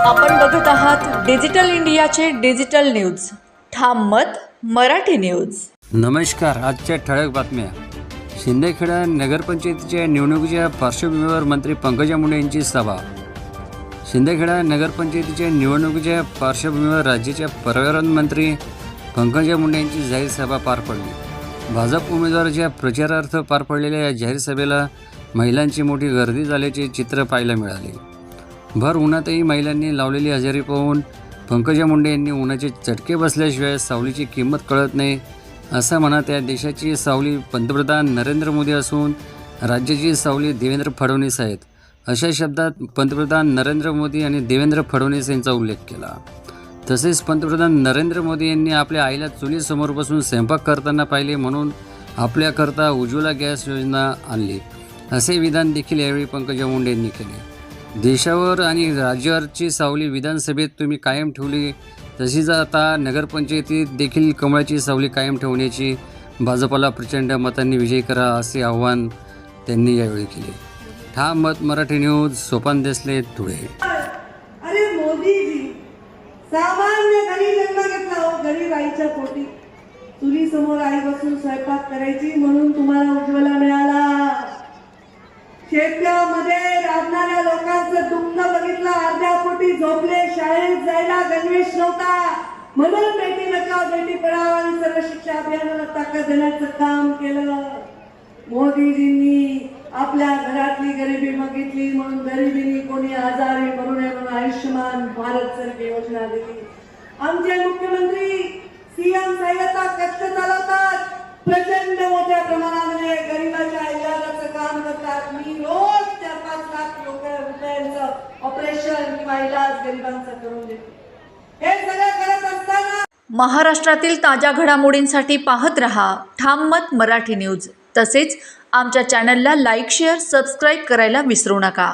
आपण बघत आहात डिजिटल इंडियाचे डिजिटल न्यूज. ठाम मत मराठी न्यूज. नमस्कार. आजच्या ठळक बातम्या. शिंदखेडा नगरपंचायतीच्या निवडणुकीच्या पार्श्वभूमीवर मंत्री पंकजा मुंडे यांची सभा. शिंदखेडा नगरपंचायतीच्या निवडणुकीच्या पार्श्वभूमीवर राज्याच्या पर्यावरण मंत्री पंकजा मुंडे यांची जाहीर सभा पार पडली. भाजप उमेदवाराच्या प्रचारार्थ पार पडलेल्या या जाहीर सभेला महिलांची मोठी गर्दी झाल्याचे चित्र पाहायला मिळाले. भर उन्हातही महिलांनी लावलेली हजेरी पाहून पंकजा मुंडे यांनी उन्हाचे चटके बसल्याशिवाय सावलीची किंमत कळत नाही असं म्हणत या देशाची सावली पंतप्रधान नरेंद्र मोदी असून राज्याची सावली देवेंद्र फडणवीस आहेत अशा शब्दात पंतप्रधान नरेंद्र मोदी आणि देवेंद्र फडणवीस यांचा उल्लेख केला. तसेच पंतप्रधान नरेंद्र मोदी यांनी आपल्या आईला चुलीसमोर बसून स्वयंपाक करताना पाहिले म्हणून आपल्याकरता उज्ज्वला गॅस योजना आणली असे विधान देखील यावेळी पंकजा मुंडे यांनी केले. देशावर आणि राज्यावरची सावली विधानसभेत तुम्ही कायम ठेवली तशीच आता नगरपंचायतीत देखील कमळाची सावली कायम ठेवण्याची भाजपाला प्रचंड मतांनी विजयी करा असे आव्हान त्यांनी यावेळी केले. ठाम मत मराठी न्यूज. सोपान देसले, धुळे. अरे मोदीजी सामान्य घरी जन्म घेतला हो, गरीब आईच्या पोटी चुली समोर आई बसून स्वयंपाक करायची म्हणून तुम्हाला उज्ज्वला मिळाला. शेतकऱ्यामध्ये राबणाऱ्या लोकांचं दुःख बघितलं. अर्ध्या पोटी झोपले, शाळेत जायला गणवेश नव्हता म्हणून बेटी बचाव बेटी पढाव आणि सर्व शिक्षा अभियानाला ताकद देण्याचं काम केलं. मोदीजींनी आपल्या घरातली गरिबी बघितली म्हणून गरिबीने कोणी आजारी मरू नये म्हणून आयुष्यमान भारत सारखी योजना दिली. आमचे मुख्यमंत्री सीएम सहाय्यता कक्ष चालवतात. प्रचंड मोठ्या प्रमाणामध्ये गरिबाच्या इलाजाचं काम करतात. मी रोज 4-5 लाख रुपयांचं ऑपरेशन किंवा इलाज गरिबांचा करून देतो. हे सगळं करत असताना महाराष्ट्रातील ताज्या घडामोडींसाठी पाहत रहा ठाम मत मराठी न्यूज. तसेच आमच्या चॅनलला लाईक, शेअर, सबस्क्राईब करायला विसरू नका.